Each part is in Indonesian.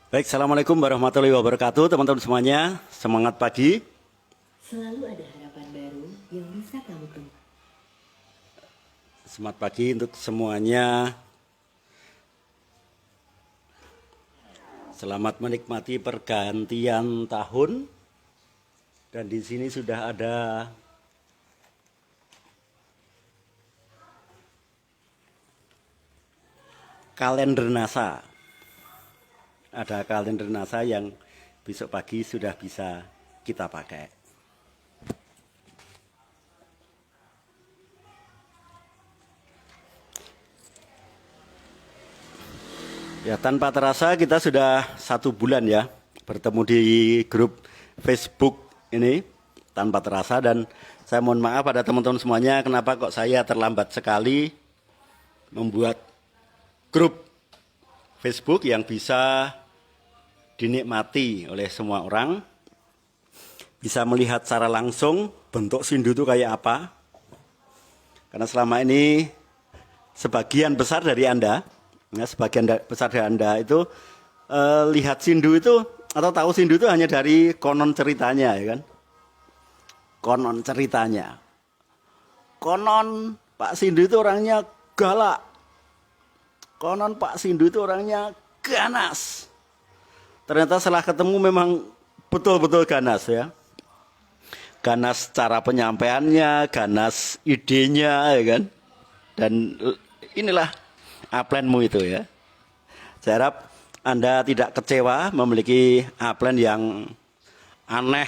Baik, Assalamualaikum warahmatullahi wabarakatuh, teman-teman semuanya. Semangat pagi. Selalu ada harapan baru yang bisa kamu temui. Semangat pagi untuk semuanya. Selamat menikmati pergantian tahun. Dan di sini sudah ada kalender NASA. Ada kalender NASA yang besok pagi sudah bisa kita pakai. Ya, tanpa terasa kita sudah 1 bulan ya bertemu di grup Facebook ini tanpa terasa, dan saya mohon maaf pada teman-teman semuanya kenapa kok saya terlambat sekali membuat grup Facebook yang bisa dinikmati oleh semua orang, bisa melihat secara langsung bentuk Sindu itu kayak apa. Karena selama ini sebagian besar dari Anda, ya, besar dari Anda itu lihat Sindu itu atau tahu Sindu itu hanya dari konon ceritanya, ya kan? Konon ceritanya. Konon Pak Sindu itu orangnya galak. Konon Pak Sindu itu orangnya ganas. Ternyata setelah ketemu memang betul-betul ganas ya. Ganas cara penyampaiannya, ganas idenya, ya kan? Dan inilah upline-mu itu ya. Saya harap Anda tidak kecewa memiliki upline yang aneh,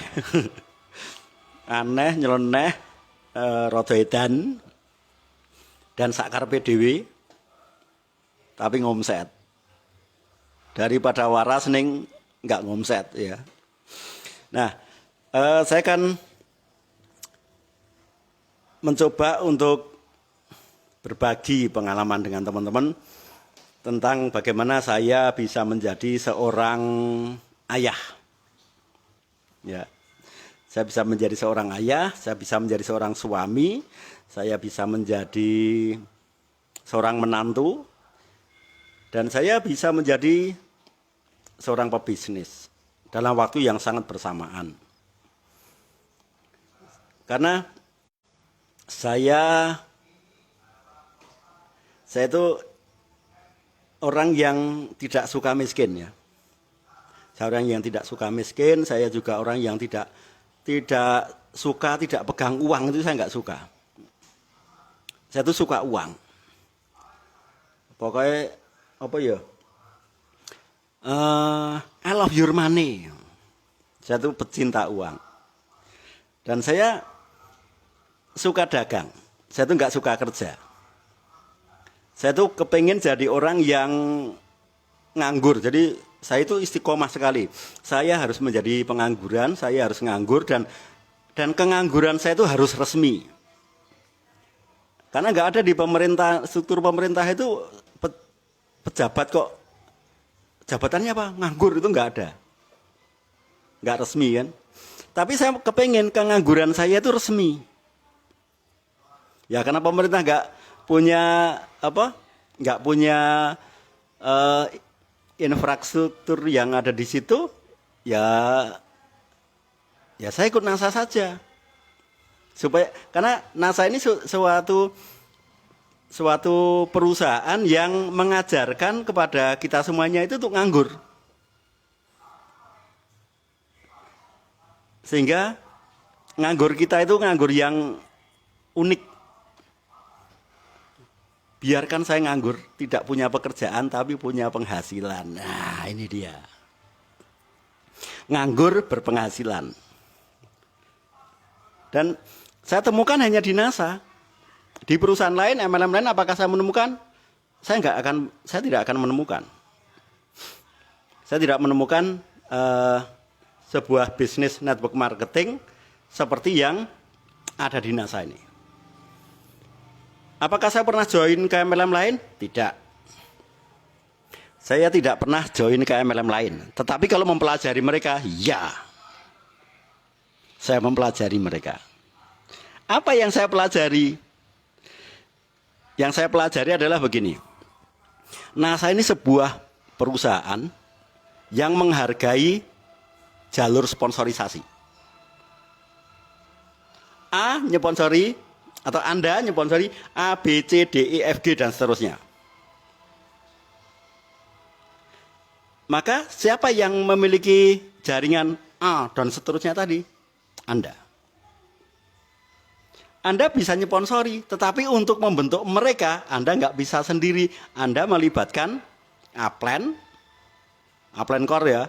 aneh, nyeleneh, rada edan, dan sakar PDW, tapi ngomset. Daripada waras ning nggak ngomset ya. Nah, saya akan mencoba untuk berbagi pengalaman dengan teman-teman tentang bagaimana saya bisa menjadi seorang ayah. Ya, saya bisa menjadi seorang ayah, saya bisa menjadi seorang suami, saya bisa menjadi seorang menantu, dan saya bisa menjadi seorang pebisnis dalam waktu yang sangat bersamaan. Karena saya itu orang yang tidak suka miskin ya. Saya orang yang tidak suka miskin, saya juga orang yang tidak suka tidak pegang uang, itu saya nggak suka. Saya tuh suka uang. Pokoknya apa ya? I love your money. Saya tuh pecinta uang. Dan saya suka dagang. Saya tuh nggak suka kerja. Saya tuh kepengen jadi orang yang nganggur. Jadi saya itu istiqomah sekali. Saya harus menjadi pengangguran, saya harus nganggur, dan kengangguran saya itu harus resmi. Karena nggak ada di pemerintah, struktur pemerintah itu pejabat kok jabatannya apa? Nganggur, itu nggak ada. Nggak resmi kan. Tapi saya kepengen kengangguran saya itu resmi. Ya karena pemerintah nggak punya nggak punya infrastruktur yang ada di situ, ya saya ikut NASA saja. Karena NASA ini suatu perusahaan yang mengajarkan kepada kita semuanya itu untuk nganggur. Sehingga nganggur kita itu nganggur yang unik. Biarkan saya nganggur, tidak punya pekerjaan tapi punya penghasilan. Nah, ini dia. Nganggur berpenghasilan. Dan saya temukan hanya di NASA. Di perusahaan lain, MLM lain, apakah saya menemukan? Saya tidak akan menemukan. Saya tidak menemukan sebuah bisnis network marketing seperti yang ada di NASA ini. Apakah saya pernah join ke MLM lain? Tidak. Saya tidak pernah join ke MLM lain. Tetapi kalau mempelajari mereka, ya. Saya mempelajari mereka. Apa yang saya pelajari? Yang saya pelajari adalah begini. NASA ini sebuah perusahaan yang menghargai jalur sponsorisasi. A nyponsori atau Anda nyponsori A, B, C, D, E, F, G dan seterusnya. Maka siapa yang memiliki jaringan A dan seterusnya tadi? Anda. Anda bisa nyponsori, tetapi untuk membentuk mereka Anda nggak bisa sendiri. Anda melibatkan upline core ya,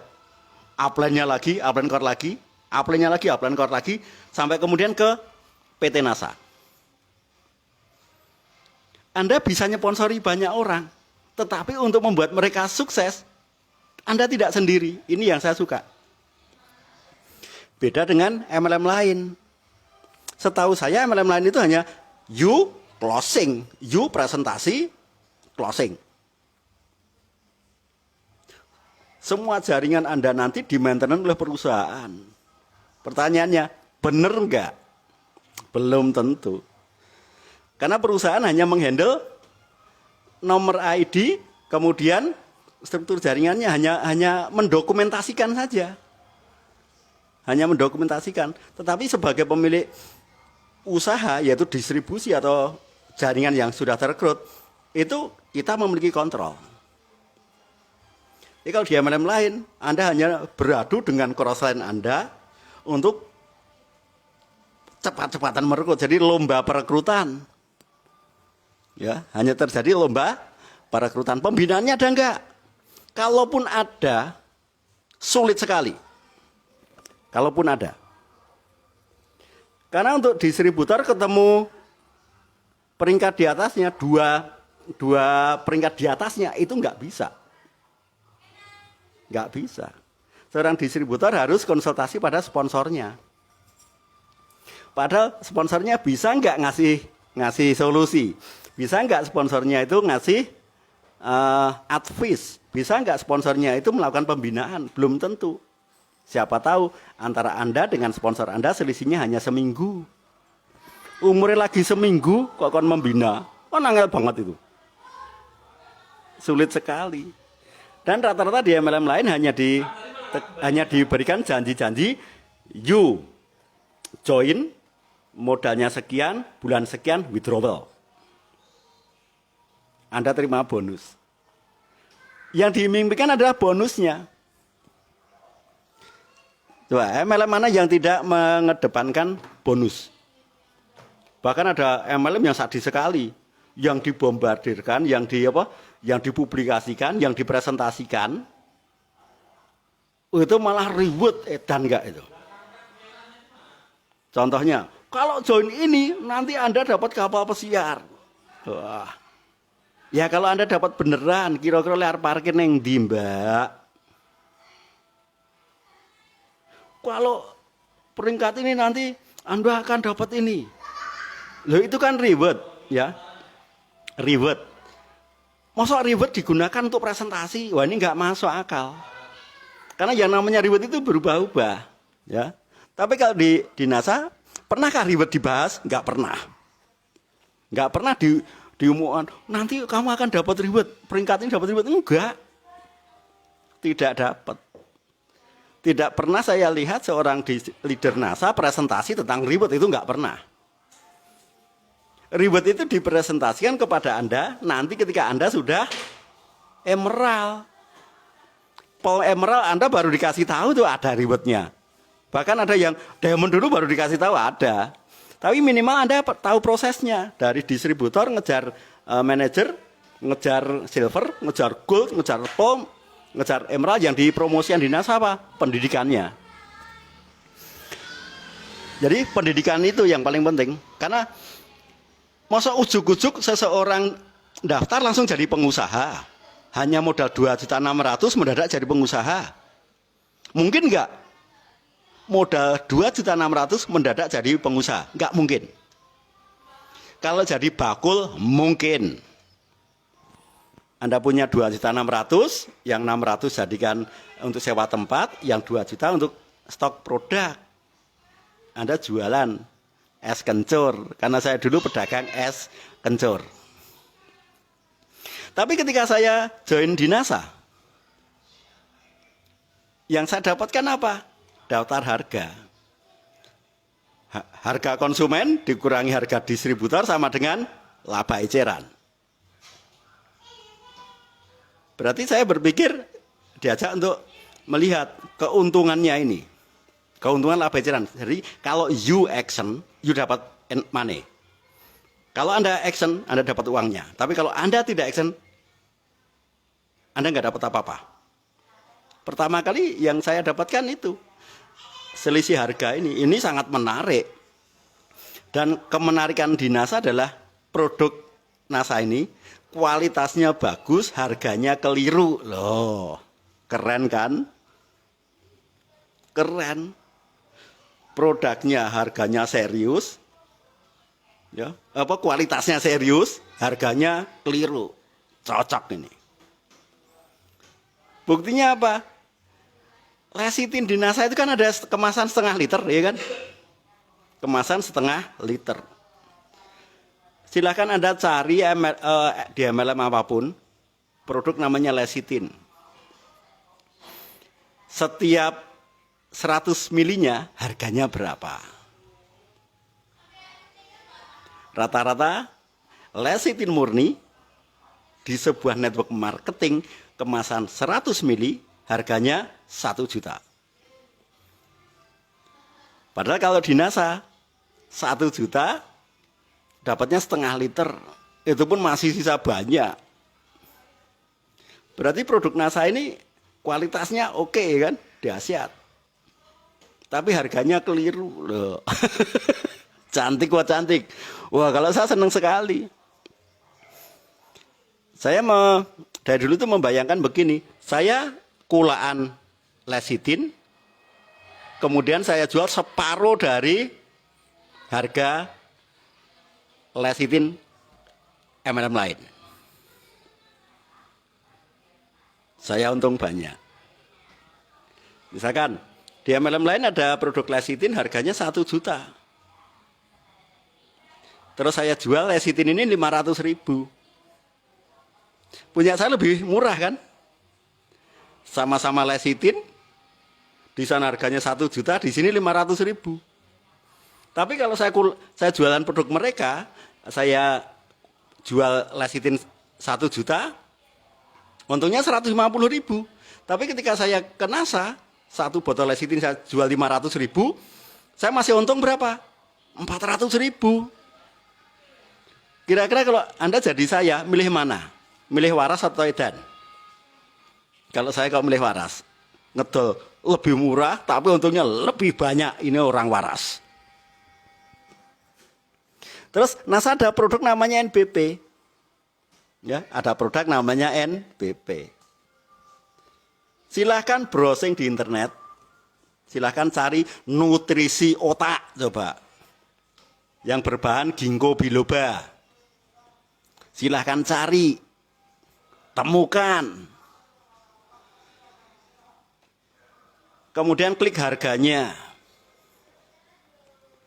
upline-nya lagi, upline core lagi, upline-nya lagi, upline core lagi, sampai kemudian ke PT NASA. Anda bisa nyponsori banyak orang, tetapi untuk membuat mereka sukses, Anda tidak sendiri. Ini yang saya suka. Beda dengan MLM lain. Setahu saya MLM lain itu hanya you closing, you presentasi, closing. Semua jaringan Anda nanti di-maintenance oleh perusahaan. Pertanyaannya, benar enggak? Belum tentu. Karena perusahaan hanya menghandle nomor ID, kemudian struktur jaringannya hanya mendokumentasikan saja. Hanya mendokumentasikan. Tetapi sebagai pemilik usaha, yaitu distribusi atau jaringan yang sudah terekrut, itu kita memiliki kontrol. Jadi kalau di MLM lain, Anda hanya beradu dengan cross-line Anda untuk cepat-cepatan merekrut. Jadi lomba perekrutan. Ya, hanya terjadi lomba perekrutan. Pembinaannya ada enggak? Kalaupun ada, sulit sekali. Kalaupun ada. Karena untuk distributor ketemu peringkat di atasnya, dua peringkat di atasnya itu enggak bisa. Enggak bisa. Seorang distributor harus konsultasi pada sponsornya. Padahal sponsornya bisa nggak ngasih solusi, bisa nggak sponsornya itu ngasih advice, bisa nggak sponsornya itu melakukan pembinaan, belum tentu. Siapa tahu antara Anda dengan sponsor Anda selisihnya hanya seminggu. Umurnya lagi seminggu kok kon membina, angel banget itu. Sulit sekali. Dan rata-rata di MLM lain hanya diberikan janji-janji, you join, modalnya sekian, bulan sekian, withdrawal. Anda terima bonus. Yang diiming-imingkan adalah bonusnya. Coba, MLM mana yang tidak mengedepankan bonus? Bahkan ada MLM yang sadis sekali, yang dibombardirkan, yang dipublikasikan, yang dipresentasikan, itu malah reward edan enggak itu. Contohnya, kalau join ini nanti Anda dapat kapal pesiar. Wah. Ya kalau Anda dapat beneran, kira-kira liar parkir neng di Mbak. Kalau peringkat ini nanti Anda akan dapat ini. Loh itu kan reward, ya. Reward. Masa reward digunakan untuk presentasi? Wah ini nggak masuk akal. Karena yang namanya reward itu berubah-ubah, ya. Tapi kalau di NASA, pernahkah reward dibahas? Enggak pernah. Enggak pernah diumumkan, nanti kamu akan dapat reward, peringkat ini dapat reward. Enggak. Tidak dapat. Tidak pernah saya lihat seorang leader NASA presentasi tentang reward, itu enggak pernah. Reward itu dipresentasikan kepada Anda nanti ketika Anda sudah emerald. Emerald Anda baru dikasih tahu tuh ada rewardnya. Bahkan ada yang diamond dulu baru dikasih tahu ada. Tapi minimal Anda tahu prosesnya. Dari distributor ngejar manajer, ngejar silver, ngejar gold, ngejar pearl, ngejar emerald yang dipromosikan di NASA apa? Pendidikannya. Jadi pendidikan itu yang paling penting. Karena masa ujuk-ujuk seseorang daftar langsung jadi pengusaha. Hanya modal 2.600.000 mendadak jadi pengusaha. Mungkin enggak? Modal 2.600.000 mendadak jadi pengusaha, enggak mungkin. Kalau jadi bakul mungkin. Anda punya 2.600.000, yang 600 jadikan untuk sewa tempat, yang 2 juta untuk stok produk. Anda jualan es kencur, karena saya dulu pedagang es kencur. Tapi ketika saya join di NASA, Yang saya dapatkan apa? Daftar harga. Harga konsumen dikurangi harga distributor sama dengan laba eceran. Berarti saya berpikir diajak untuk melihat keuntungannya ini. Keuntungan laba eceran. Jadi kalau you action, you dapat money. Kalau Anda action, Anda dapat uangnya. Tapi kalau Anda tidak action, Anda nggak dapat apa-apa. Pertama kali yang saya dapatkan itu selisih harga ini. Ini sangat menarik. Dan kemenarikan di NASA adalah produk NASA ini kualitasnya bagus, harganya keliru. Loh, keren kan? Keren. Produknya harganya serius. Ya, kualitasnya serius, harganya keliru. Cocok ini. Buktinya apa? Lecitin di NASA itu kan ada kemasan setengah liter, ya kan? Kemasan setengah liter. Silahkan Anda cari di MLM apapun, produk namanya lecitin. Setiap 100 milinya harganya berapa? Rata-rata lecitin murni di sebuah network marketing kemasan 100 mili harganya 1 juta. Padahal kalau di NASA 1 juta dapatnya setengah liter. Itu pun masih sisa banyak. Berarti produk NASA ini kualitasnya oke kan? Dahsyat. Tapi harganya keliru loh. Cantik wah cantik. Wah kalau saya senang sekali. Saya dari dulu tuh membayangkan begini. Saya kulaan lecitin. Kemudian saya jual separuh dari harga lecitin MLM lain. Saya untung banyak. Misalkan di MLM lain ada produk lecitin harganya 1 juta. Terus saya jual lecitin ini 500.000. Punya saya lebih murah kan? Sama-sama lecitin, di sana harganya 1 juta, di sini 500.000. Tapi kalau saya jualan produk mereka, saya jual lecitin 1 juta, untungnya 150.000. Tapi ketika saya ke NASA, satu botol lecitin saya jual 500.000, saya masih untung berapa? 400.000. Kira-kira kalau Anda jadi saya, milih mana? Milih waras atau edan? Kalau saya milih waras, ngedol lebih murah, tapi untungnya lebih banyak. Ini orang waras. Terus NASA ada produk namanya NBP. Ya, ada produk namanya NBP. Silahkan browsing di internet. Silahkan cari nutrisi otak coba. Yang berbahan ginkgo biloba. Silahkan cari, temukan. Kemudian klik harganya.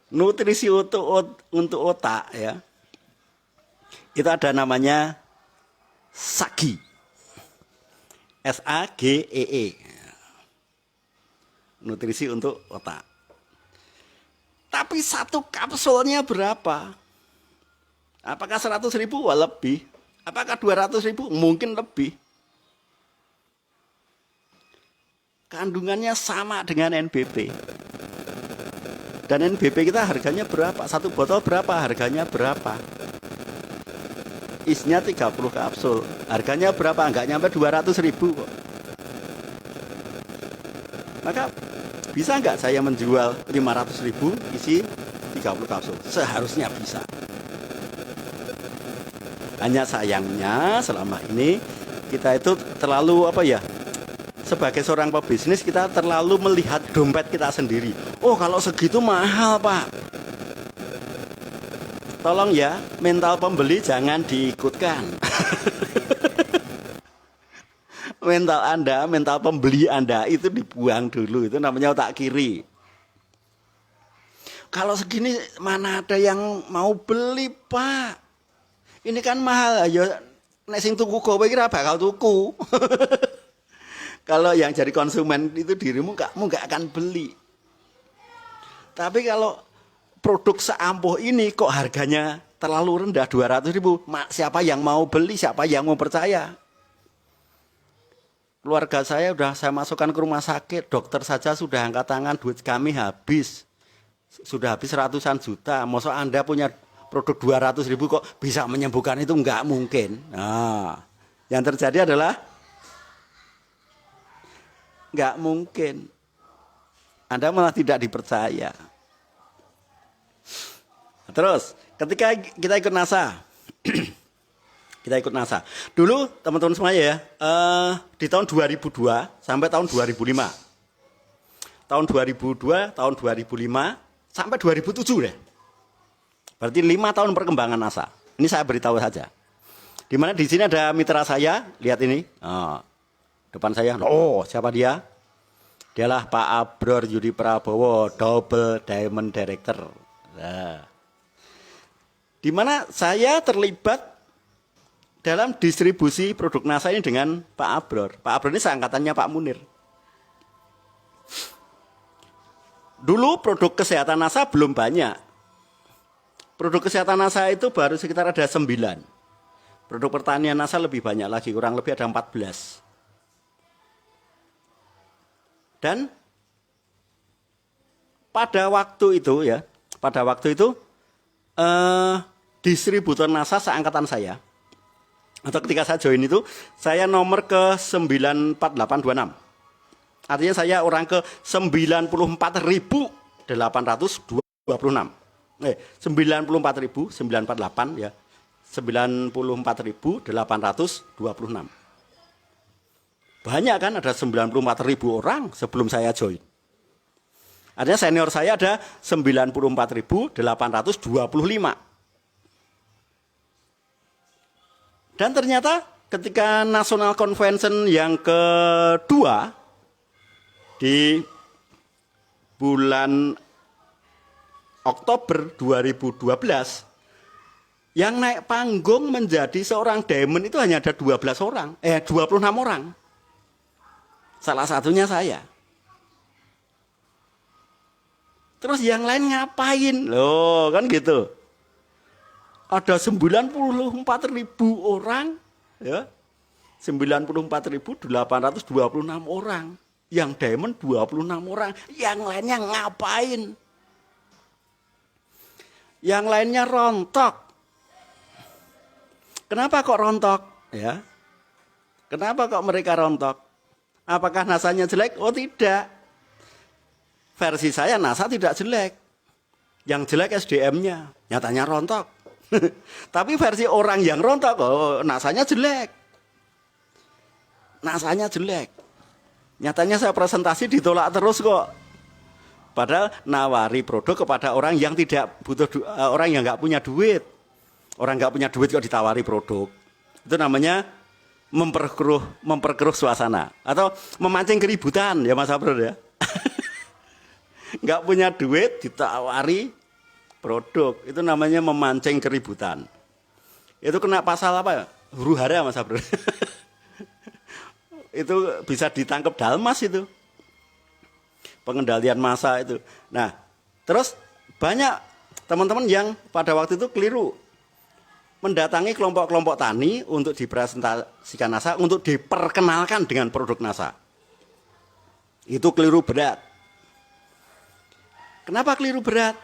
Nutrisi untuk otak ya. Itu ada namanya Sagi. SAGEE. Nutrisi untuk otak. Tapi satu kapsulnya berapa? Apakah 100.000? Wah lebih. Apakah 200.000? Mungkin lebih. Kandungannya sama dengan NBP. Dan NBP kita harganya berapa? Satu botol berapa? Harganya berapa? Isinya 30 kapsul. Harganya berapa? Enggak nyampe 200.000 kok. Maka bisa enggak saya menjual 500.000 isi 30 kapsul? Seharusnya bisa. Hanya sayangnya selama ini kita itu terlalu sebagai seorang pebisnis kita terlalu melihat dompet kita sendiri. Oh kalau segitu mahal pak. Tolong ya mental pembeli jangan diikutkan. Mental pembeli Anda itu dibuang dulu. Itu namanya otak kiri. Kalau segini mana ada yang mau beli pak. Ini kan mahal, ya nek sing tuku kowe iki ora bakal tuku. Kalau yang jadi konsumen itu dirimu, kamu nggak akan beli. Tapi kalau produk seampuh ini kok harganya terlalu rendah, 200.000, siapa yang mau beli, siapa yang mau percaya? Keluarga saya sudah saya masukkan ke rumah sakit, dokter saja sudah angkat tangan, duit kami habis. Sudah habis ratusan juta, masa Anda punya produk 200.000 kok bisa menyembuhkan, itu nggak mungkin. Nah, yang terjadi adalah nggak mungkin. Anda malah tidak dipercaya. Terus, ketika kita ikut NASA, kita ikut NASA. Dulu teman-teman semuanya ya, di tahun 2002 sampai tahun 2005. Tahun 2002, tahun 2005 sampai 2007 deh. Berarti 5 tahun perkembangan NASA. Ini saya beritahu saja. Di mana di sini ada mitra saya, lihat ini. Depan saya, siapa dia? Dialah Pak Abror Yudi Prabowo, Double Diamond Director. Nah, di mana saya terlibat dalam distribusi produk NASA ini dengan Pak Abror. Pak Abror ini seangkatannya Pak Munir. Dulu produk kesehatan NASA belum banyak. Produk kesehatan NASA itu baru sekitar ada 9. Produk pertanian NASA lebih banyak lagi, kurang lebih ada 14. Dan pada waktu itu ya, distributor NASA seangkatan saya, atau ketika saya join itu, saya nomor ke 94826. Artinya saya orang ke 94.826. 94.948 ya. 94.826. Banyak kan, ada 94.000 orang sebelum saya join. Artinya senior saya ada 94.825. Dan ternyata ketika National Convention yang kedua di bulan Oktober 2012, yang naik panggung menjadi seorang diamond itu hanya ada 26 orang. Salah satunya saya. Terus yang lain ngapain? Loh, kan gitu. Ada 94.000 orang, ya. 94.826 orang. Yang diamond 26 orang. Yang lainnya ngapain? Yang lainnya rontok. Kenapa kok rontok? Ya. Kenapa kok mereka rontok? Apakah NASA-nya jelek? Oh tidak. Versi saya NASA tidak jelek. Yang jelek SDM-nya. Nyatanya rontok. Tapi versi orang yang rontok, oh NASA-nya jelek. NASA-nya jelek. Nyatanya saya presentasi ditolak terus kok. Padahal nawari produk kepada orang yang tidak butuh, orang yang nggak punya duit. Orang nggak punya duit kok ditawari produk. Itu namanya memperkeruh suasana atau memancing keributan ya Mas Abror ya. Nggak punya duit ditawari produk, itu namanya memancing keributan. Itu kena pasal apa ya? Huru hara Mas Abror. Itu bisa ditangkap Dalmas itu. Pengendalian massa itu. Nah, terus banyak teman-teman yang pada waktu itu keliru mendatangi kelompok-kelompok tani untuk dipresentasikan NASA, untuk diperkenalkan dengan produk NASA. Itu keliru berat. Kenapa keliru berat?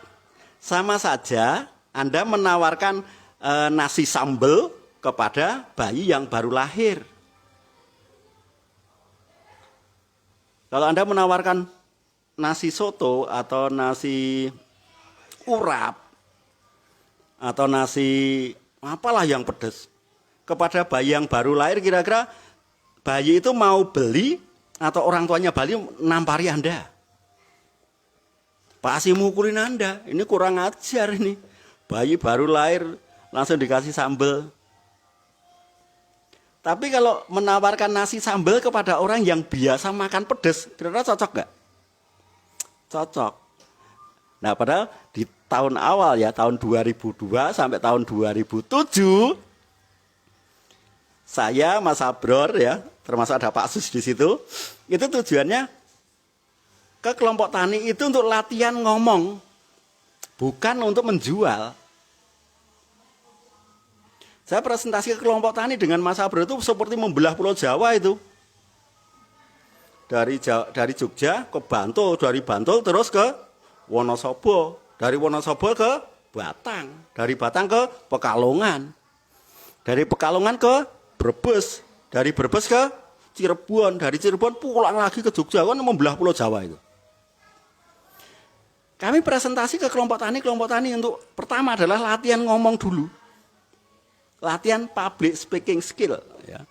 Sama saja Anda menawarkan nasi sambal kepada bayi yang baru lahir. Kalau Anda menawarkan nasi soto atau nasi urap atau nasi apalah yang pedas kepada bayi yang baru lahir, kira-kira bayi itu mau beli atau orang tuanya beli nampari Anda? Pasti mukulin Anda. Ini kurang ajar ini. Bayi baru lahir langsung dikasih sambal. Tapi kalau menawarkan nasi sambal kepada orang yang biasa makan pedas, kira-kira cocok nggak? Cocok. Nah, padahal di tahun awal ya, tahun 2002 sampai tahun 2007, saya Mas Abror ya, termasuk ada Pak Sus di situ. Itu tujuannya ke kelompok tani itu untuk latihan ngomong, bukan untuk menjual. Saya presentasi ke kelompok tani dengan Mas Abro itu seperti membelah Pulau Jawa itu. Dari Jogja ke Bantul, dari Bantul terus ke Wonosobo, dari Wonosobo ke Batang, dari Batang ke Pekalongan, dari Pekalongan ke Brebes, dari Brebes ke Cirebon, dari Cirebon pulang lagi ke Jogja, kan membelah Pulau Jawa itu. Kami presentasi ke kelompok tani untuk pertama adalah latihan ngomong dulu, latihan public speaking skill. Ya.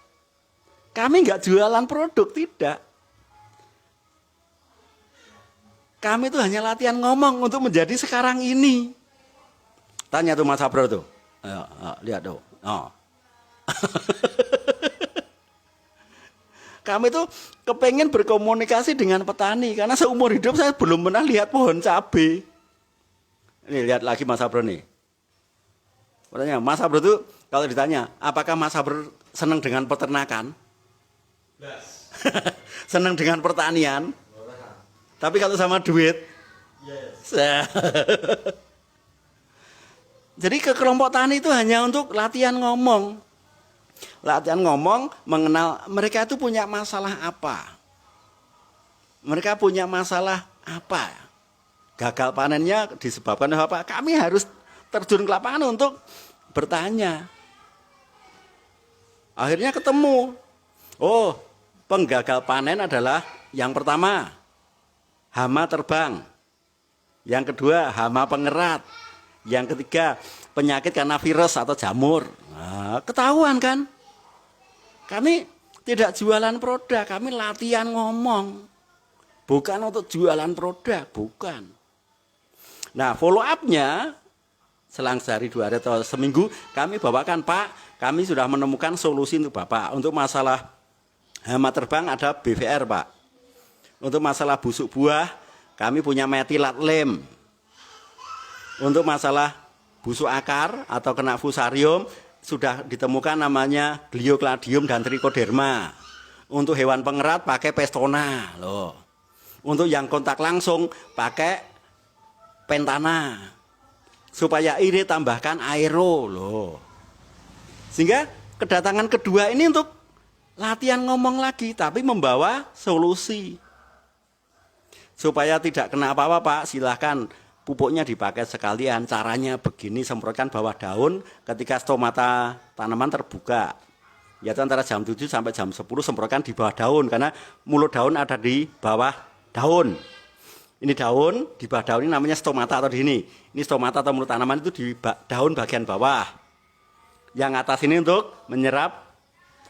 Kami nggak jualan produk, tidak. Kami itu hanya latihan ngomong untuk menjadi sekarang ini. Tanya tuh Mas Abro tuh. Ayo, lihat tuh. Oh. Kami tuh kepengen berkomunikasi dengan petani. Karena seumur hidup saya belum pernah lihat pohon cabai. Ini lihat lagi Mas Abro nih. Pertanyaan, Mas Abro tuh kalau ditanya, apakah Mas Abro senang dengan peternakan? Yes. Senang dengan pertanian? Tapi kalau sama duit, yes. Jadi ke kelompok tani itu hanya untuk latihan ngomong. Latihan ngomong, mengenal mereka itu punya masalah apa. Mereka punya masalah apa. Gagal panennya disebabkan apa. Kami harus terjun ke lapangan untuk bertanya. Akhirnya ketemu. Oh, penggagal panen adalah yang pertama, hama terbang. Yang kedua, hama pengerat. Yang ketiga, penyakit karena virus atau jamur. Nah, ketahuan kan? Kami tidak jualan produk, kami latihan ngomong. Bukan untuk jualan produk, bukan. Nah, follow up-nya selang sehari 2 hari atau seminggu kami bawakan, Pak, kami sudah menemukan solusi untuk Bapak. Untuk masalah hama terbang ada BVR, Pak. Untuk masalah busuk buah, kami punya metilat lem. Untuk masalah busuk akar atau kena fusarium, sudah ditemukan namanya Gliocladium dan Trichoderma. Untuk hewan pengerat pakai Pestona, loh. Untuk yang kontak langsung pakai Pentana. Supaya irit tambahkan Aero, loh. Sehingga kedatangan kedua ini untuk latihan ngomong lagi, tapi membawa solusi. Supaya tidak kena apa-apa, Pak, silahkan pupuknya dipakai sekalian. Caranya begini, semprotkan bawah daun ketika stomata tanaman terbuka. Yaitu antara jam 7 sampai jam 10 semprotkan di bawah daun. Karena mulut daun ada di bawah daun. Ini daun, di bawah daun ini namanya stomata atau di sini. Ini stomata atau mulut tanaman itu di daun bagian bawah. Yang atas ini untuk menyerap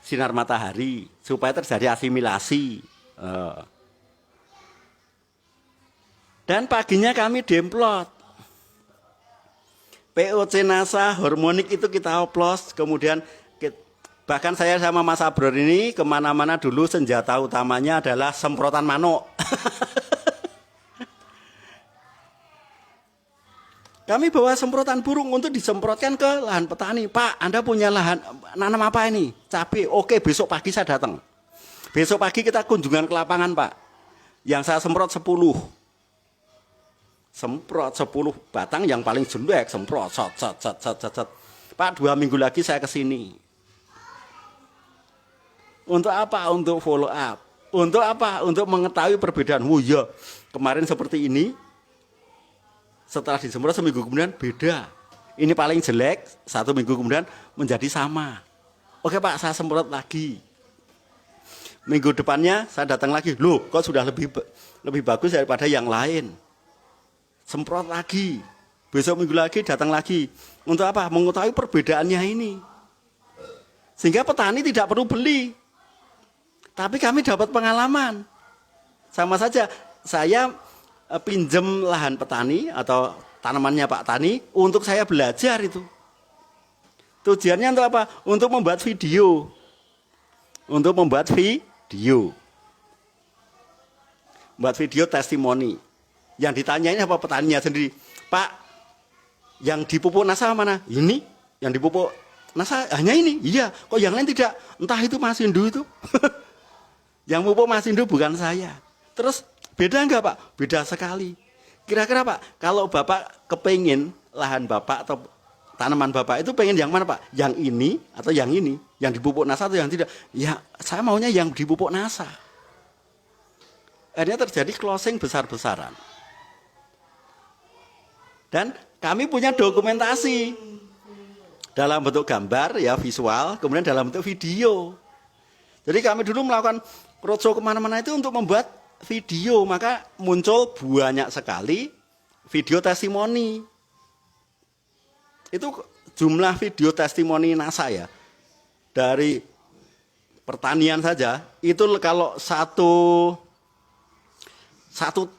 sinar matahari. Supaya terjadi asimilasi. Dan paginya kami demplot. POC NASA hormonik itu kita oplos. Kemudian bahkan saya sama Mas Abror ini kemana-mana dulu senjata utamanya adalah semprotan manuk. Kami bawa semprotan burung untuk disemprotkan ke lahan petani. Pak, Anda punya lahan nanam apa ini? Cabai. Oke, besok pagi saya datang. Besok pagi kita kunjungan ke lapangan, Pak. Yang saya semprot 10. Semprot 10 batang yang paling jelek, semprot sat. Pak, 2 minggu lagi saya ke sini. Untuk apa? Untuk follow up. Untuk apa? Untuk mengetahui perbedaan. Oh iya, kemarin seperti ini. Setelah disemprot seminggu kemudian beda. Ini paling jelek, 1 minggu kemudian menjadi sama. Oke Pak, saya semprot lagi. Minggu depannya saya datang lagi. Loh, kok sudah lebih bagus daripada yang lain. Semprot lagi. Besok minggu lagi datang lagi. Untuk apa? Mengetahui perbedaannya ini. Sehingga petani tidak perlu beli. Tapi kami dapat pengalaman. Sama saja, saya pinjem lahan petani atau tanamannya Pak Tani untuk saya belajar itu. Tujuannya untuk apa? Untuk membuat video. Untuk membuat video. Membuat video testimoni. Yang ditanyain apa petaninya sendiri. Pak, yang dipupuk NASA mana? Ini. Yang dipupuk NASA hanya ini. Iya, kok yang lain tidak? Entah itu Mas Indu itu. Yang pupuk Masindo bukan saya. Terus beda nggak Pak? Beda sekali. Kira-kira Pak, kalau Bapak kepingin lahan Bapak atau tanaman Bapak itu pengen yang mana Pak? Yang ini atau yang ini? Yang dipupuk NASA atau yang tidak? Ya saya maunya yang dipupuk NASA. Akhirnya terjadi closing besar-besaran. Dan kami punya dokumentasi dalam bentuk gambar, ya visual, kemudian dalam bentuk video. Jadi kami dulu melakukan roadshow kemana-mana itu untuk membuat video, maka muncul banyak sekali video testimoni. Itu jumlah video testimoni NASA ya, dari pertanian saja, itu kalau satu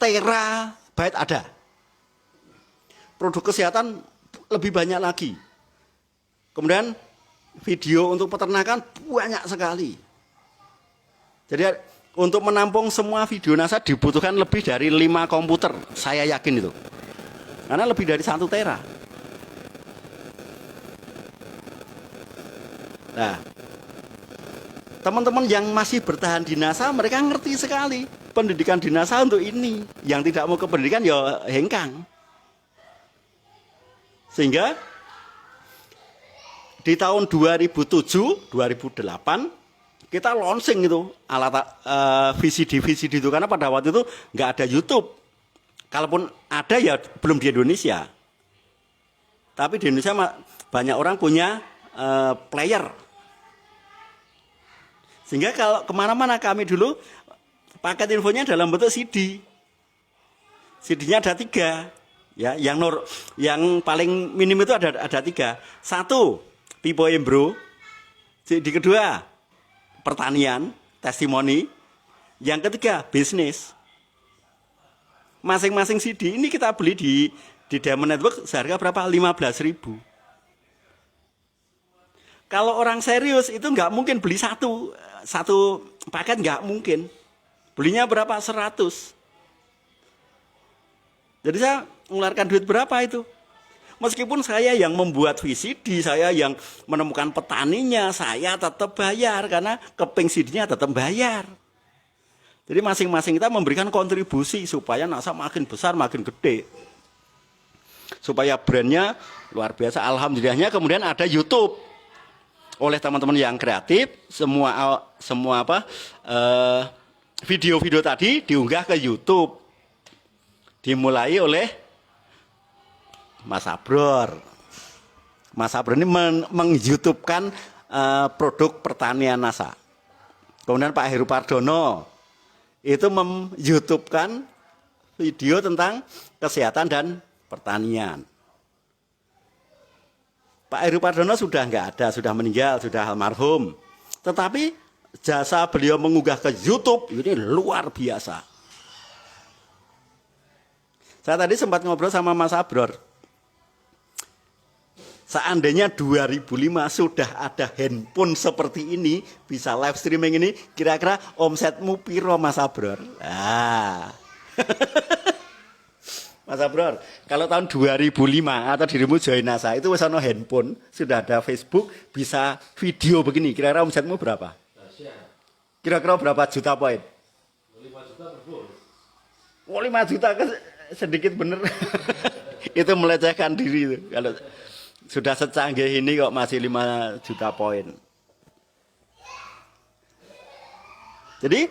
terabyte ada. Produk kesehatan lebih banyak lagi. Kemudian video untuk peternakan banyak sekali. Jadi untuk menampung semua video NASA dibutuhkan lebih dari 5 komputer, saya yakin itu. Karena lebih dari 1 tera. Nah, teman-teman yang masih bertahan di NASA, mereka ngerti sekali pendidikan di NASA untuk ini. Yang tidak mau ke pendidikan ya hengkang. Sehingga di tahun 2007, 2008 kita launching itu alat VCD itu karena pada waktu itu nggak ada YouTube. Kalaupun ada ya belum di Indonesia. Tapi di Indonesia banyak orang punya player. Sehingga kalau kemana-mana kami dulu paket infonya dalam bentuk CD. CD-nya ada 3. Ya, yang paling minim itu ada 3. 1, Pipo Embro. CD kedua pertanian, testimoni. Yang ketiga, bisnis. Masing-masing CD ini kita beli di Diamond Network seharga berapa? 15.000. Kalau orang serius itu nggak mungkin beli satu paket, nggak mungkin. Belinya berapa? 100. Jadi saya mengeluarkan duit berapa itu? Meskipun saya yang membuat VCD, saya yang menemukan petaninya, saya tetap bayar karena keping CD-nya tetap bayar. Jadi masing-masing kita memberikan kontribusi supaya NASA makin besar, makin gede. Supaya brandnya luar biasa. Alhamdulillahnya kemudian ada YouTube. Oleh teman-teman yang kreatif, semua video-video tadi diunggah ke YouTube. Dimulai oleh Mas Abror. Mas Abror ini meng-YouTube-kan produk pertanian NASA. Kemudian Pak Heru Pardono itu mem-YouTube-kan video tentang kesehatan dan pertanian. Pak Heru Pardono sudah nggak ada, sudah meninggal, sudah almarhum. Tetapi jasa beliau mengunggah ke YouTube ini luar biasa. Saya tadi sempat ngobrol sama Mas Abror. Seandainya 2005 sudah ada handphone seperti ini, bisa live streaming ini, kira-kira omsetmu piro Mas Abror? Mas Abror, kalau tahun 2005 atau dirimu join NASA itu wis ana handphone, sudah ada Facebook, bisa video begini, kira-kira omsetmu berapa? Kira-kira berapa juta poin? 5 juta per bulan. Oh, 5 juta sedikit bener. Itu melecehkan diri itu. Kalau sudah secanggih ini kok masih 5 juta poin. Jadi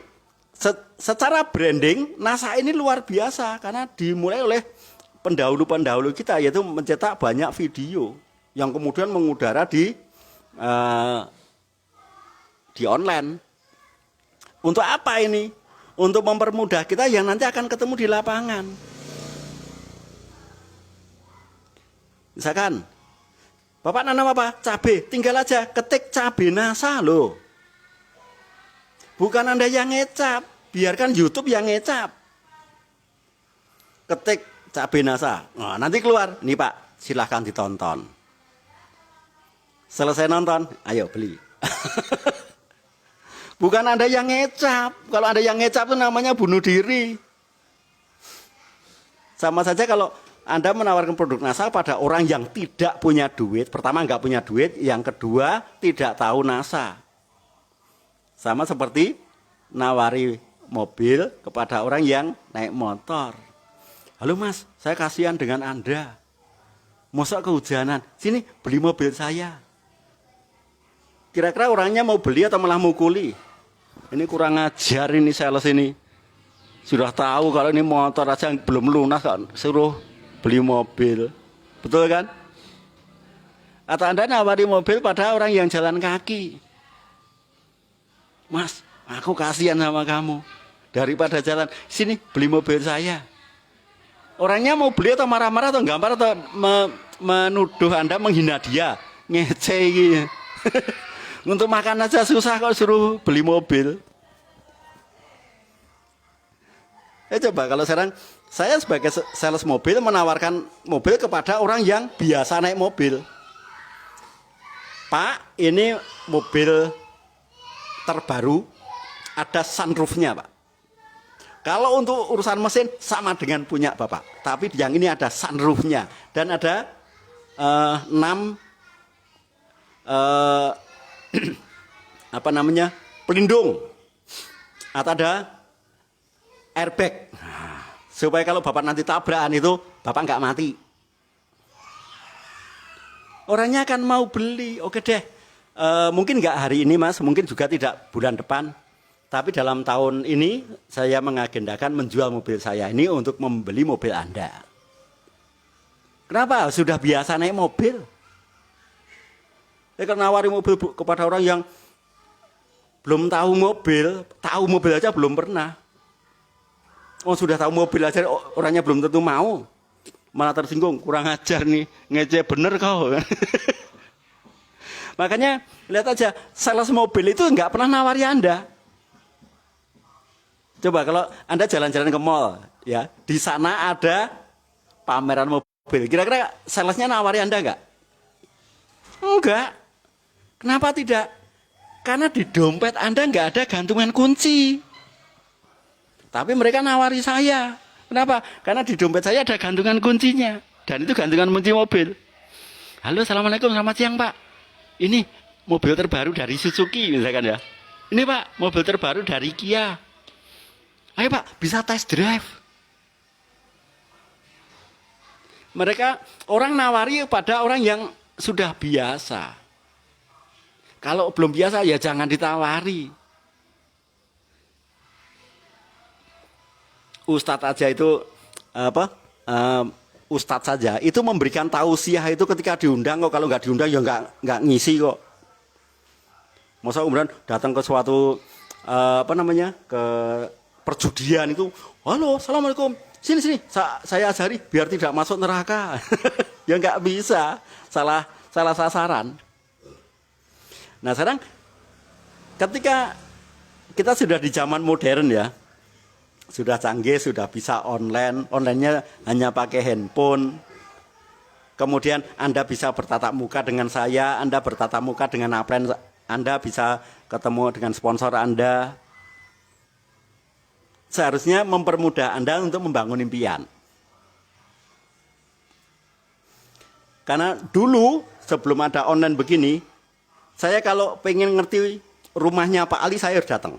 secara branding NASA ini luar biasa karena dimulai oleh pendahulu-pendahulu kita, yaitu mencetak banyak video yang kemudian mengudara di online. Untuk apa ini? Untuk mempermudah kita yang nanti akan ketemu di lapangan. Misalkan Bapak nanam apa? Cabai. Tinggal aja ketik cabai NASA loh. Bukan Anda yang ngecap. Biarkan YouTube yang ngecap. Ketik cabai NASA. Nah, nanti keluar. Nih Pak, silahkan ditonton. Selesai nonton, ayo beli. Bukan Anda yang ngecap. Kalau Anda yang ngecap itu namanya bunuh diri. Sama saja kalau Anda menawarkan produk NASA pada orang yang tidak punya duit. Pertama nggak punya duit, yang kedua tidak tahu NASA. Sama seperti nawari mobil kepada orang yang naik motor. Halo Mas, saya kasihan dengan Anda. Masa kehujanan, sini beli mobil saya. Kira-kira orangnya mau beli atau malah mukuli? Ini kurang ajar ini sales ini. Sudah tahu kalau ini motor aja belum lunas kan, suruh beli mobil. Betul kan? Atau Anda nawari mobil pada orang yang jalan kaki. Mas, aku kasihan sama kamu. Daripada jalan, sini beli mobil saya. Orangnya mau beli atau marah-marah atau gambar atau menuduh Anda menghina dia. Ngece gitu. Untuk makan aja susah kok suruh beli mobil. Coba kalau sekarang saya sebagai sales mobil menawarkan mobil kepada orang yang biasa naik mobil. Pak, ini mobil terbaru, ada sunroofnya Pak. Kalau untuk urusan mesin sama dengan punya Bapak, tapi yang ini ada sunroofnya dan ada 6 pelindung atau ada airbag. Supaya kalau Bapak nanti tabrakan itu Bapak nggak mati. Orangnya akan mau beli, oke deh. Mungkin nggak hari ini Mas, mungkin juga tidak bulan depan. Tapi dalam tahun ini saya mengagendakan menjual mobil saya ini untuk membeli mobil Anda. Kenapa? Sudah biasa naik mobil. Karena nawari mobil kepada orang yang belum tahu mobil aja belum pernah. Oh sudah tahu mobil aja orangnya belum tentu mau. Malah tersinggung, kurang ajar nih, ngece bener kau. Makanya lihat aja, sales mobil itu nggak pernah nawari Anda. Coba kalau Anda jalan-jalan ke mall, ya di sana ada pameran mobil. Kira-kira salesnya nawari Anda nggak? Enggak. Kenapa tidak? Karena di dompet Anda nggak ada gantungan kunci. Tapi mereka nawari saya. Kenapa? Karena di dompet saya ada gantungan kuncinya. Dan itu gantungan kunci mobil. Halo, assalamualaikum, selamat siang Pak. Ini mobil terbaru dari Suzuki misalkan ya. Ini Pak, mobil terbaru dari Kia. Ayo Pak, bisa test drive. Mereka orang nawari pada orang yang sudah biasa. Kalau belum biasa ya jangan ditawari. Ustadz aja itu Ustadz saja itu memberikan tausiah itu ketika diundang kok, kalau nggak diundang ya nggak ngisi kok. Masa kemudian datang ke suatu ke perjudian itu, halo, assalamualaikum, sini, saya ajari biar tidak masuk neraka. Ya nggak bisa, salah sasaran. Nah sekarang ketika kita sudah di zaman modern ya, sudah canggih, sudah bisa onlinenya hanya pakai handphone. Kemudian Anda bisa bertatap muka dengan saya, Anda bertatap muka dengan upline, Anda bisa ketemu dengan sponsor Anda. Seharusnya mempermudah Anda untuk membangun impian. Karena dulu sebelum ada online begini, saya kalau pengen ngerti rumahnya Pak Ali, saya harus datang.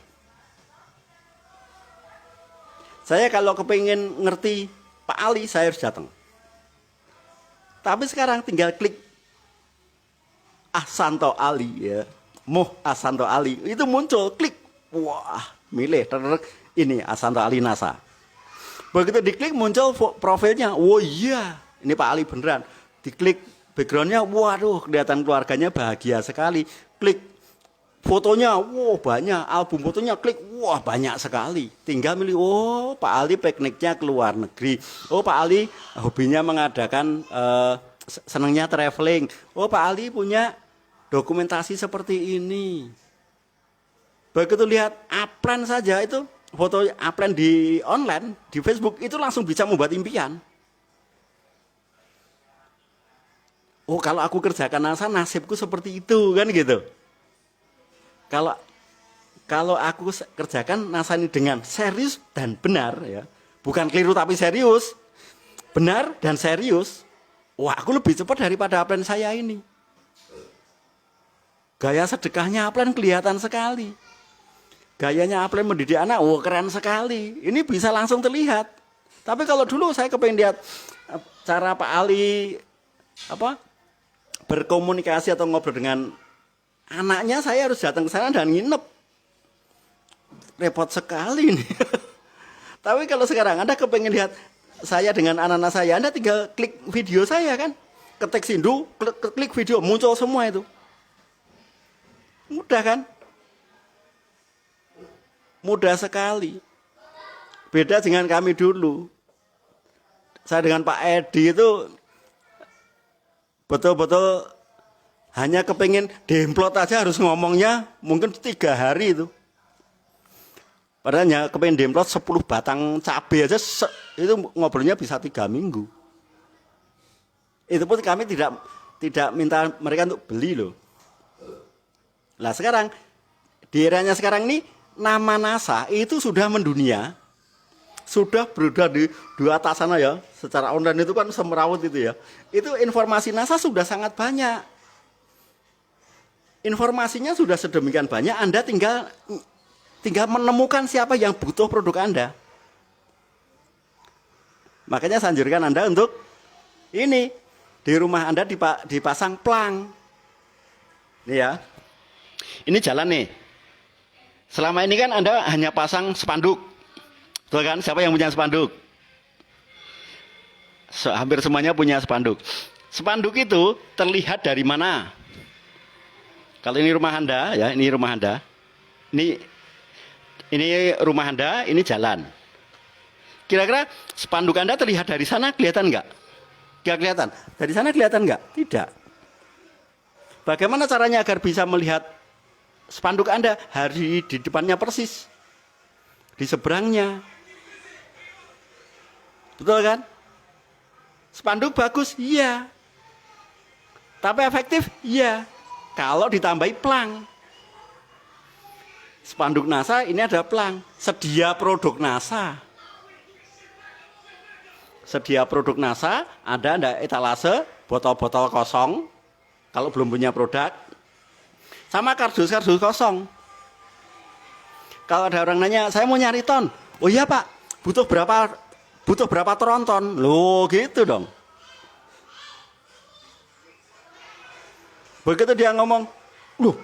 Saya kalau kepingin ngerti Pak Ali, saya harus datang. Tapi sekarang tinggal klik Ahsanto Ali ya, Ahsanto Ali, itu muncul, klik, wah, milih, ini Ahsanto Ali NASA. Begitu diklik muncul profilnya, oh iya, ini Pak Ali beneran. Diklik backgroundnya, waduh, kelihatan keluarganya bahagia sekali. Klik fotonya, wah banyak, album fotonya, klik, wah banyak sekali. Tinggal milih, oh Pak Ali pikniknya ke luar negeri. Oh Pak Ali hobinya mengadakan, senangnya traveling. Oh Pak Ali punya dokumentasi seperti ini. Begitu lihat upline saja itu, foto upline di online, di Facebook, itu langsung bisa membuat impian. Oh kalau aku kerjakan NASA, nasibku seperti itu, kan gitu. Kalau aku kerjakan NASA ini dengan serius dan benar ya, bukan keliru tapi serius, benar dan serius, wah aku lebih cepat daripada upline saya ini. Gaya sedekahnya upline kelihatan sekali. gayanya Apple mendidik anak, keren sekali. Ini bisa langsung terlihat. Tapi kalau dulu saya kepengen lihat cara Pak Ali berkomunikasi atau ngobrol dengan anaknya, saya harus datang ke sana dan nginep. Repot sekali nih. Tapi kalau sekarang Anda kepengen lihat saya dengan anak-anak saya, Anda tinggal klik video saya kan. Ketik Sindu, klik video, muncul semua itu. Mudah kan? Mudah sekali. Beda dengan kami dulu. Saya dengan Pak Edi itu betul-betul hanya kepingin demplot aja harus ngomongnya mungkin 3 hari itu. Padahal hanya kepingin demplot 10 batang cabai aja itu ngobrolnya bisa 3 minggu. Itu pun kami tidak minta mereka untuk beli loh. Nah sekarang di eranya sekarang ini nama NASA itu sudah mendunia, sudah beredar di atas sana ya, secara online itu kan semerawut itu ya. Itu informasi NASA sudah sangat banyak. Informasinya sudah sedemikian banyak, Anda tinggal menemukan siapa yang butuh produk Anda. Makanya saya anjurkan Anda untuk ini, di rumah Anda dipasang plang. Nih ya. Ini jalan nih. Selama ini kan Anda hanya pasang spanduk. Betul kan? Siapa yang punya spanduk? Hampir semuanya punya spanduk. Spanduk itu terlihat dari mana? Kalau ini rumah Anda, ya, ini rumah Anda. Ini rumah Anda, ini jalan. Kira-kira spanduk Anda terlihat dari sana kelihatan nggak? Nggak kelihatan. Dari sana kelihatan nggak? Tidak. Bagaimana caranya agar bisa melihat spanduk Anda? Hari di depannya persis. Di seberangnya. Betul kan? Spanduk bagus? Iya. Tapi efektif? Iya. Kalau ditambahi plang. Spanduk NASA ini ada plang. Sedia produk NASA. Sedia produk NASA, ada etalase, botol-botol kosong. Kalau belum punya produk. Sama kardus-kardus kosong. Kalau ada orang nanya, saya mau nyari ton. Oh iya Pak, butuh berapa tronton? Loh gitu dong. Begitu dia ngomong, loh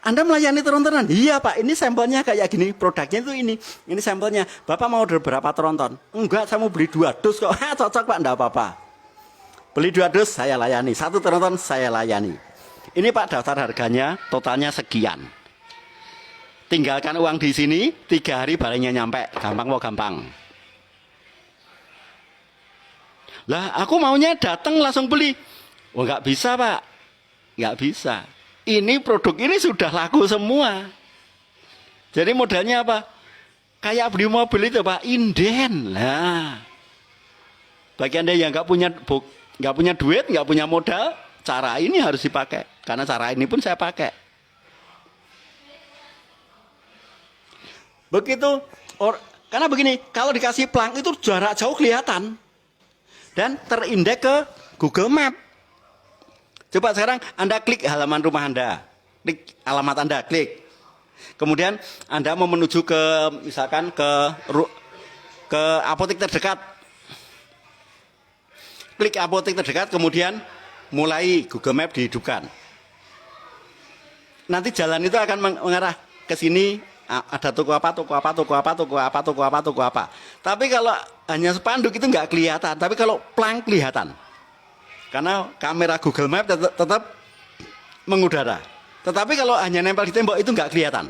Anda melayani trontonan? Iya Pak, ini sampelnya kayak gini, produknya itu ini sampelnya. Bapak mau order berapa tronton? Enggak, saya mau beli 2 dus kok. Cocok Pak, enggak apa-apa. Beli 2 dus, saya layani. 1 tronton, saya layani. Ini Pak daftar harganya, totalnya sekian. Tinggalkan uang di sini, 3 hari barangnya nyampe. Gampang mau gampang. Lah, aku maunya datang langsung beli. Oh, enggak bisa Pak. Enggak bisa. Ini produk ini sudah laku semua. Jadi modalnya apa? Kayak beli mobil itu Pak, inden. Nah, bagi Anda yang nggak punya duit, nggak punya modal, cara ini harus dipakai. Karena cara ini pun saya pakai. Begitu, karena begini, kalau dikasih plang itu jarak jauh kelihatan dan terindeks ke Google Map. Coba sekarang Anda klik halaman rumah Anda, klik alamat Anda, klik. Kemudian Anda mau menuju ke misalkan ke apotek terdekat. Klik apotek terdekat, kemudian mulai Google Map dihidupkan. Nanti jalan itu akan mengarah ke sini, ada toko apa, toko apa, toko apa, toko apa, toko apa, toko apa. Tapi kalau hanya spanduk itu nggak kelihatan, tapi kalau plang kelihatan. Karena kamera Google Map tetap mengudara. Tetapi kalau hanya nempel di tembok itu nggak kelihatan.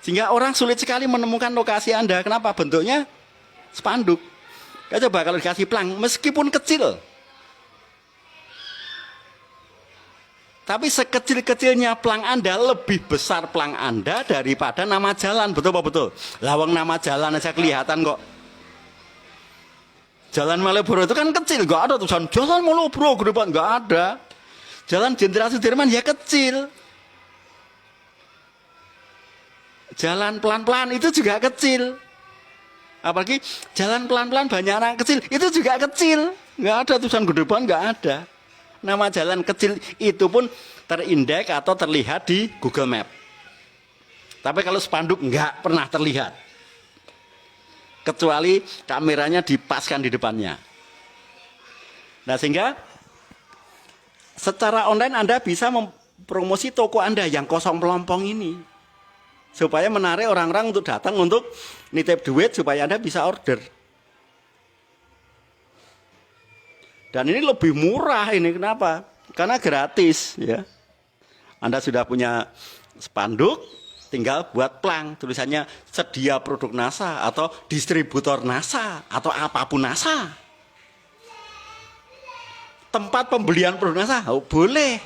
Sehingga orang sulit sekali menemukan lokasi Anda. Kenapa? Bentuknya spanduk. Ya, coba kalau dikasih plang, meskipun kecil. Tapi sekecil-kecilnya plang Anda, lebih besar plang Anda daripada nama jalan. Betul apa betul? Lawang nama jalan aja kelihatan kok. Jalan Malioboro itu kan kecil, nggak ada tulisan Jalan Malioboro gede banget, nggak ada. Jalan Jenderal Sudirman ya kecil. Jalan pelan-pelan itu juga kecil. Apalagi jalan pelan-pelan banyak anak kecil, itu juga kecil. Nggak ada tulisan gede banget, nggak ada. Nama jalan kecil itu pun terindeks atau terlihat di Google Map. Tapi kalau spanduk nggak pernah terlihat. Kecuali kameranya dipaskan di depannya. Nah, sehingga secara online Anda bisa mempromosi toko Anda yang kosong melompong ini. Supaya menarik orang-orang untuk datang untuk nitip duit supaya Anda bisa order. Dan ini lebih murah ini, kenapa? Karena gratis ya. Anda sudah punya spanduk, tinggal buat plang tulisannya sedia produk NASA atau distributor NASA atau apapun NASA. Tempat pembelian produk NASA, oh, boleh.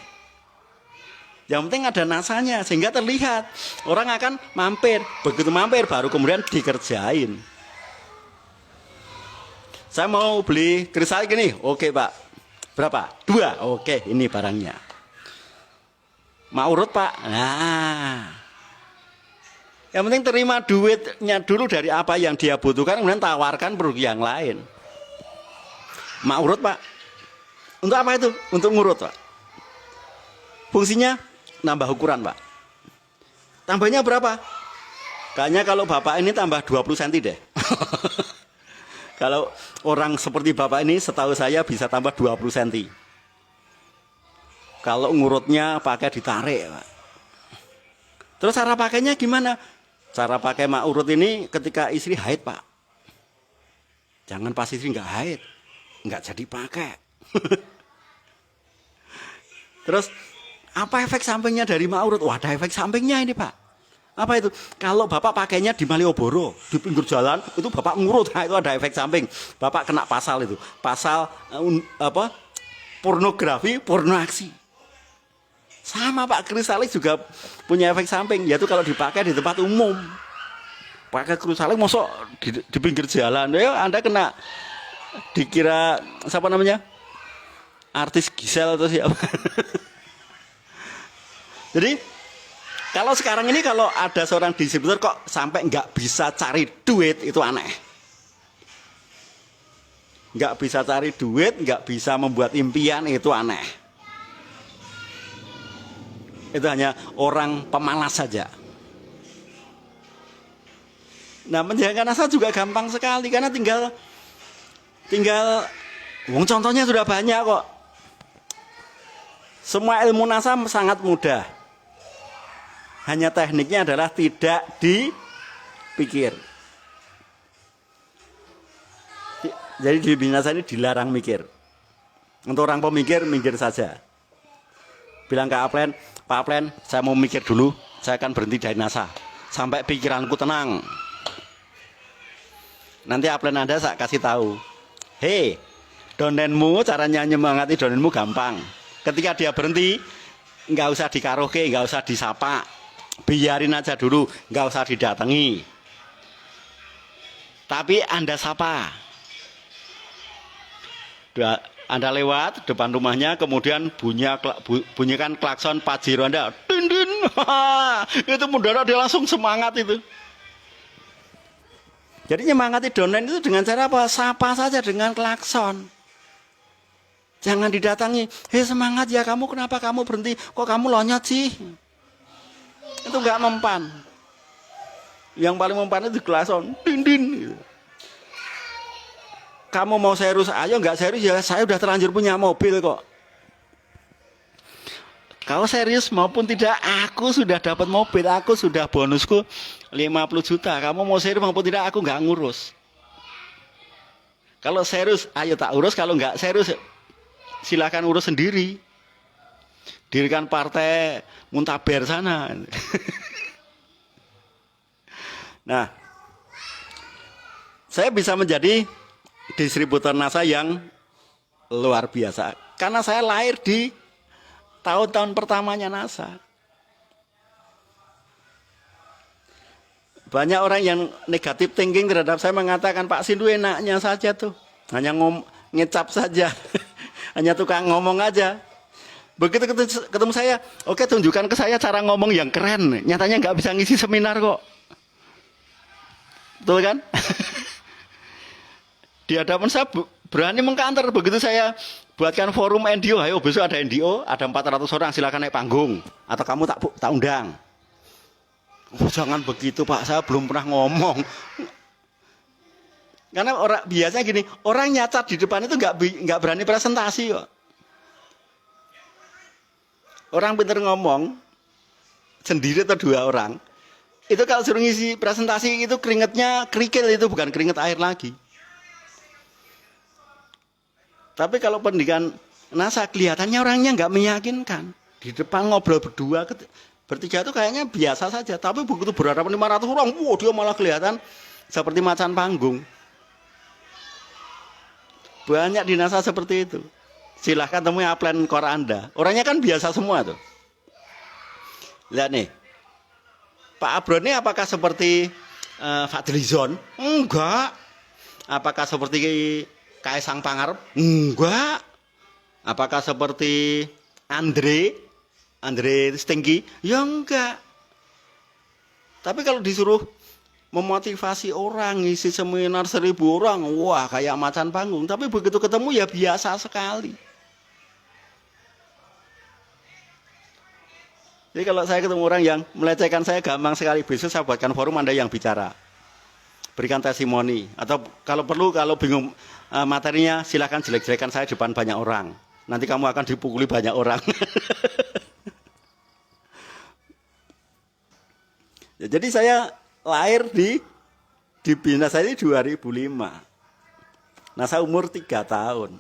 Yang penting ada NASA-nya sehingga terlihat. Orang akan mampir, begitu mampir baru kemudian dikerjain. Saya mau beli kristal gini, oke Pak. Berapa? 2, oke ini barangnya. Mau urut Pak? Nah, yang penting terima duitnya dulu dari apa yang dia butuhkan, kemudian tawarkan produk yang lain. Mau urut Pak? Untuk apa itu? Untuk ngurut Pak. Fungsinya nambah ukuran Pak. Tambahnya berapa? Kayaknya kalau Bapak ini tambah 20 cm deh. Kalau orang seperti Bapak ini setahu saya bisa tambah 20 cm. Kalau ngurutnya pakai ditarik Pak. Terus cara pakainya gimana? Cara pakai mak urut ini ketika istri haid Pak. Jangan pas istri nggak haid. Nggak jadi pakai. Terus apa efek sampingnya dari mak urut? Wah, ada efek sampingnya ini Pak. Apa itu? Kalau Bapak pakainya di Malioboro, di pinggir jalan, itu Bapak ngurut, nah, itu ada efek samping. Bapak kena pasal itu. Pasal pornografi, pornoaksi. Sama Pak, kristalis juga punya efek samping, yaitu kalau dipakai di tempat umum. Pakai kristalis mosok di pinggir jalan, ya Anda kena dikira siapa namanya? Artis Gisel atau siapa? Jadi kalau sekarang ini kalau ada seorang distributor kok sampai nggak bisa cari duit, itu aneh. Nggak bisa cari duit, nggak bisa membuat impian, itu aneh. Itu hanya orang pemalas saja. Nah, menjalankan NASA juga gampang sekali karena tinggal contohnya sudah banyak kok. Semua ilmu NASA sangat mudah. Hanya tekniknya adalah tidak dipikir. Jadi di NASA ini dilarang mikir. Untuk orang pemikir, mikir saja. Bilang ke Aplen, Pak Aplen, saya mau mikir dulu, saya akan berhenti dari NASA. Sampai pikiranku tenang. Nanti Aplen Anda saya kasih tahu. Hei, donenmu, caranya nyemangati donenmu gampang. Ketika dia berhenti, nggak usah dikaraoke, nggak usah disapa. Biarin aja dulu, nggak usah didatangi. Tapi Anda sapa. Anda lewat depan rumahnya, kemudian bunyikan klakson Pajero Anda. Din din. Itu mendadak dia langsung semangat itu. Jadi nyemangati donen itu dengan cara apa? Sapa saja dengan klakson. Jangan didatangi. Hei semangat ya kamu, kenapa kamu berhenti? Kok kamu lonyot sih? Itu nggak mempan. Yang paling mempan itu klakson. Din din. Kamu mau serius, ayo nggak serius ya, saya udah terlanjur punya mobil kok. Kalau serius maupun tidak, aku sudah dapat mobil, aku sudah bonusku 50 juta. Kamu mau serius maupun tidak, aku nggak ngurus. Kalau serius, ayo tak urus. Kalau nggak serius, silakan urus sendiri. Dirikan partai Muntaber sana. Nah, saya bisa menjadi distributor NASA yang luar biasa karena saya lahir di tahun-tahun pertamanya NASA. Banyak orang yang negatif thinking terhadap saya mengatakan, Pak Sindu enaknya saja tuh, hanya ngecap saja, hanya tukang ngomong aja. Begitu ketemu saya, oke tunjukkan ke saya cara ngomong yang keren. Nyatanya nggak bisa ngisi seminar kok, betul kan? Di hadapan saya berani mengkanter. Begitu saya buatkan forum NDO, ayo besok ada NDO, ada 400 orang, silakan naik panggung atau kamu tak undang. Oh, jangan begitu Pak, saya belum pernah ngomong. Karena orang biasanya gini, orang nyacat di depan itu nggak berani presentasi kok. Orang pintar ngomong sendiri atau dua orang, itu kalau suruh ngisi presentasi itu keringetnya kerikil, itu bukan keringet air lagi. Tapi kalau pendidikan NASA kelihatannya orangnya nggak meyakinkan. Di depan ngobrol berdua, bertiga itu kayaknya biasa saja. Tapi begitu berhadapan 500 orang, wow, dia malah kelihatan seperti macan panggung. Banyak di NASA seperti itu. Silahkan temui upline core Anda. Orangnya kan biasa semua tuh. Lihat nih. Pak Abron ini apakah seperti Fadlizon? Enggak. Apakah seperti Kaisang Pangarep? Enggak. Apakah seperti Andre Stinggi? Ya enggak. Tapi kalau disuruh memotivasi orang, ngisi seminar 1000 orang, wah kayak macan panggung. Tapi begitu ketemu ya biasa sekali. Jadi kalau saya ketemu orang yang melecehkan saya gampang sekali, besok saya buatkan forum Anda yang bicara. Berikan testimoni. Atau kalau perlu, kalau bingung materinya, silahkan jelek-jelekan saya depan banyak orang. Nanti kamu akan dipukuli banyak orang. Ya, jadi saya lahir di Bina saya ini 2005. Nah saya umur 3 tahun.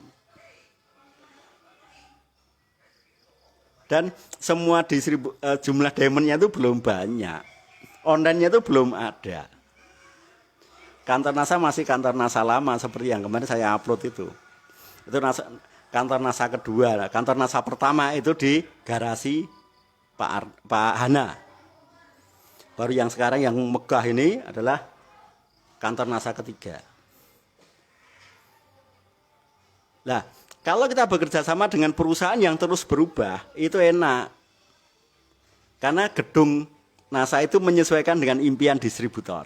Dan semua jumlah diamondnya itu belum banyak. Online-nya itu belum ada. Kantor NASA masih kantor NASA lama seperti yang kemarin saya upload itu. Itu kantor NASA kedua. Kantor NASA pertama itu di garasi Pak Hana. Baru yang sekarang yang megah ini adalah kantor NASA ketiga. Nah, kalau kita bekerja sama dengan perusahaan yang terus berubah, itu enak. Karena gedung NASA itu menyesuaikan dengan impian distributor.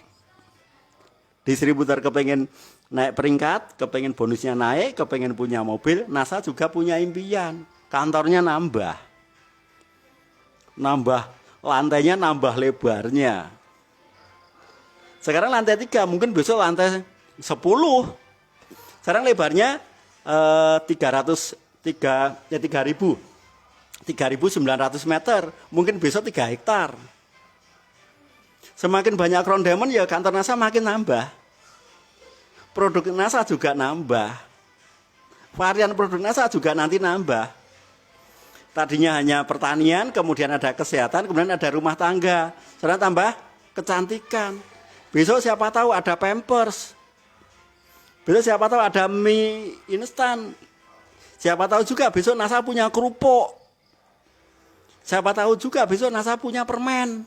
Distributor kepengen naik peringkat, kepengen bonusnya naik, kepengen punya mobil, NASA juga punya impian. Kantornya nambah. Lantainya nambah lebarnya. Sekarang lantai 3, mungkin besok lantai 10. Sekarang lebarnya 3.900 meter, mungkin besok 3 hektar. Semakin banyak crown diamond ya kantor NASA makin nambah. Produk NASA juga nambah. Varian produk NASA juga nanti nambah. Tadinya hanya pertanian, kemudian ada kesehatan, kemudian ada rumah tangga. Sekarang tambah kecantikan. Besok siapa tahu ada Pampers. Besok siapa tahu ada mie instan. Siapa tahu juga besok NASA punya kerupuk. Siapa tahu juga besok NASA punya permen.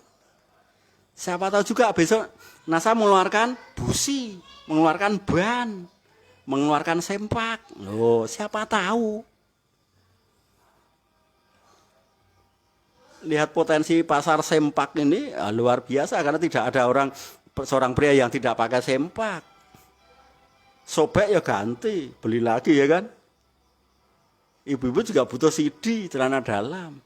Siapa tahu juga besok NASA mengeluarkan busi, mengeluarkan ban, mengeluarkan sempak. Loh, siapa tahu? Lihat potensi pasar sempak ini luar biasa karena tidak ada seorang pria yang tidak pakai sempak. Sobek ya ganti, beli lagi ya kan. Ibu-ibu juga butuh CD, celana dalam.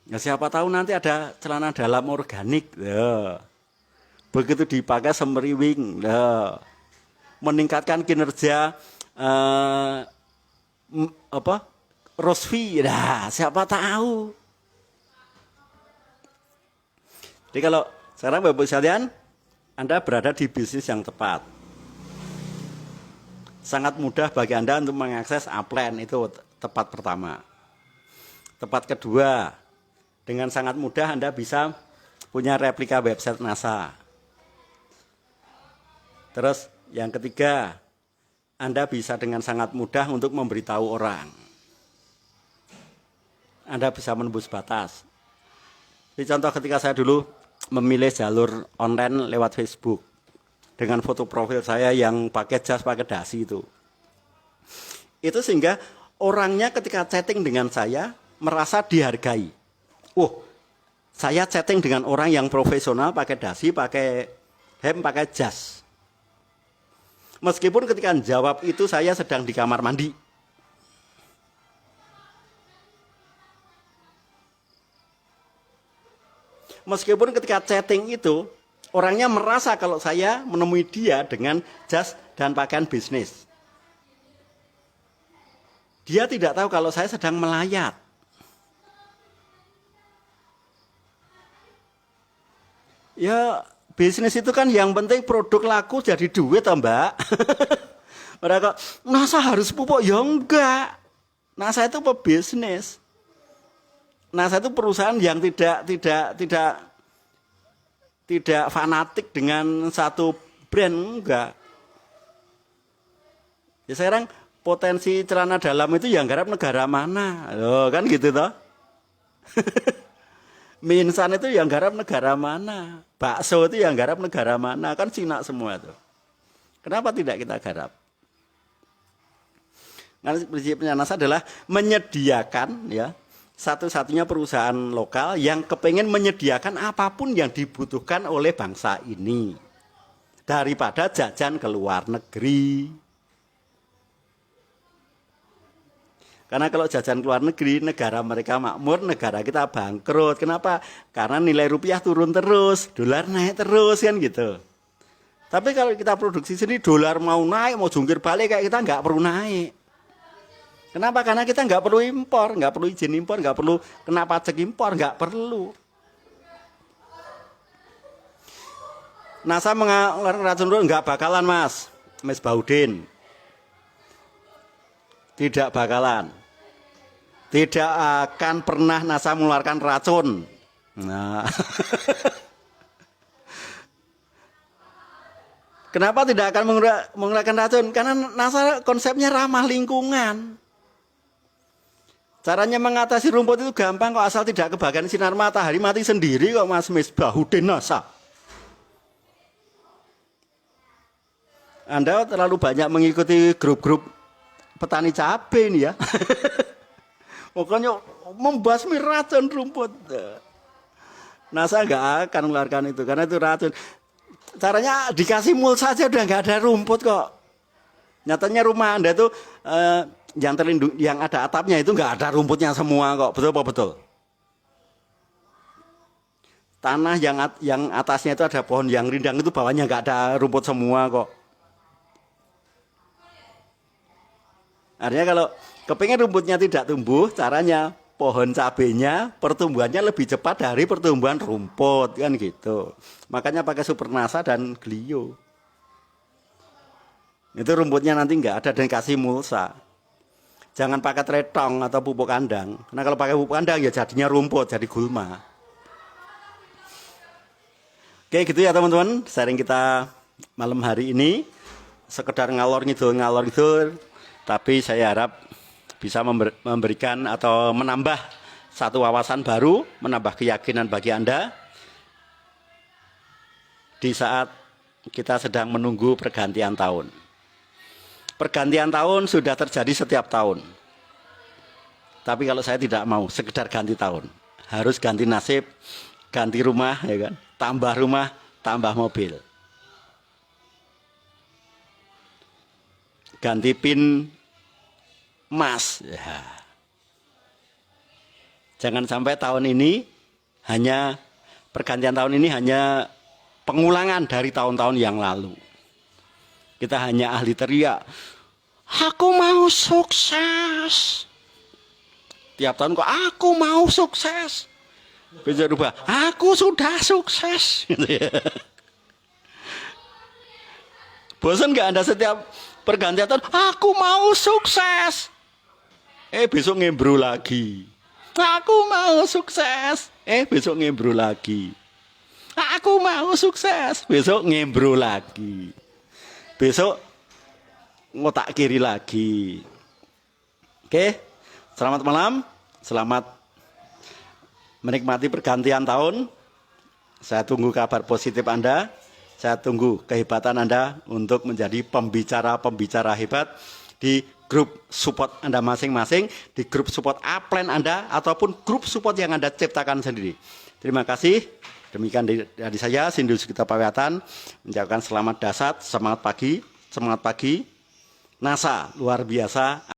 Ya siapa tahu nanti ada celana dalam organik. Ya. Begitu dipakai semeriwing. Ya. Meningkatkan kinerja Rosvi. Nah, siapa tahu. Jadi kalau sekarang Bapak sekalian, Anda berada di bisnis yang tepat. Sangat mudah bagi Anda untuk mengakses upline, itu tepat pertama. Tepat kedua, dengan sangat mudah Anda bisa punya replika website NASA. Terus yang ketiga, Anda bisa dengan sangat mudah untuk memberitahu orang. Anda bisa menembus batas. Jadi contoh ketika saya dulu memilih jalur online lewat Facebook dengan foto profil saya yang pakai jas, pakai dasi itu sehingga orangnya ketika chatting dengan saya merasa dihargai. Oh, saya chatting dengan orang yang profesional, pakai dasi, pakai hem, pakai jas. Meskipun ketika jawab itu saya sedang di kamar mandi. Meskipun ketika chatting itu, orangnya merasa kalau saya menemui dia dengan jas dan pakaian bisnis. Dia tidak tahu kalau saya sedang melayat. Ya, bisnis itu kan yang penting produk laku jadi duit, toh, Mbak. Mereka, NASA harus pupuk, ya enggak. NASA itu pebisnis. NASA itu perusahaan yang tidak fanatik dengan satu brand, enggak. Ya sekarang potensi celana dalam itu yang garap negara mana? Loh, kan gitu toh. Mie instan itu yang garap negara mana? Bakso itu yang garap negara mana? Kan Cina semua tuh. Kenapa tidak kita garap? Karena prinsipnya NASA adalah menyediakan ya satu-satunya perusahaan lokal yang kepengen menyediakan apapun yang dibutuhkan oleh bangsa ini daripada jajan ke luar negeri. Karena kalau jajan ke luar negeri, negara mereka makmur, negara kita bangkrut. Kenapa? Karena nilai rupiah turun terus, dolar naik terus, kan gitu. Tapi kalau kita produksi sini, dolar mau naik, mau jungkir balik, kayak kita nggak perlu naik. Kenapa? Karena kita nggak perlu impor, nggak perlu izin impor, nggak perlu kena pajak impor, nggak perlu. NASA mengeluarkan racun nggak bakalan, Mas Baudin. Tidak bakalan. Tidak akan pernah NASA mengeluarkan racun. Nah. Kenapa tidak akan mengeluarkan racun? Karena NASA konsepnya ramah lingkungan. Caranya mengatasi rumput itu gampang kok, asal tidak kebagian sinar matahari mati sendiri kok, Mas Baudin NASA. Anda terlalu banyak mengikuti grup-grup petani cabai ini ya. Pokoknya membasmi racun rumput. NASA nggak akan mengeluarkan itu karena itu racun. Caranya dikasih mulsa saja udah nggak ada rumput kok. Nyatanya rumah Anda itu yang terlindung, yang ada atapnya itu nggak ada rumputnya semua kok. Betul apa betul? Tanah yang atasnya itu ada pohon yang rindang itu bawahnya nggak ada rumput semua kok. Artinya kalau kepingin rumputnya tidak tumbuh, caranya pohon cabenya pertumbuhannya lebih cepat dari pertumbuhan rumput, kan gitu. Makanya pakai Super NASA dan Glio. Itu rumputnya nanti nggak ada dan kasih mulsa. Jangan pakai tretong atau pupuk kandang. Karena kalau pakai pupuk kandang ya jadinya rumput, jadi gulma. Oke gitu ya teman-teman, sharing kita malam hari ini. Sekedar ngalor ngidul. Tapi saya harap bisa memberikan atau menambah satu wawasan baru, menambah keyakinan bagi Anda di saat kita sedang menunggu pergantian tahun. Pergantian tahun sudah terjadi setiap tahun. Tapi kalau saya tidak mau sekedar ganti tahun, harus ganti nasib, ganti rumah, ya kan? Tambah mobil. Ganti pin emas. Ya. Jangan sampai tahun ini pergantian tahun ini hanya pengulangan dari tahun-tahun yang lalu. Kita hanya ahli teriak, aku mau sukses. Tiap tahun kok aku mau sukses. Bisa rubah, aku sudah sukses. Bosan nggak Anda setiap pergantian tahun, aku mau sukses. Besok ngembru lagi. Aku mau sukses. Besok ngembru lagi. Aku mau sukses. Besok ngembru lagi. Besok ngotak kiri lagi. Oke, selamat malam. Selamat menikmati pergantian tahun. Saya tunggu kabar positif Anda. Saya tunggu kehebatan Anda untuk menjadi pembicara-pembicara hebat di grup support Anda masing-masing, di grup support upline Anda, ataupun grup support yang Anda ciptakan sendiri. Terima kasih. Demikian dari saya, Sindu Sugita Pawiatan, mengucapkan selamat dasar, semangat pagi, NASA luar biasa.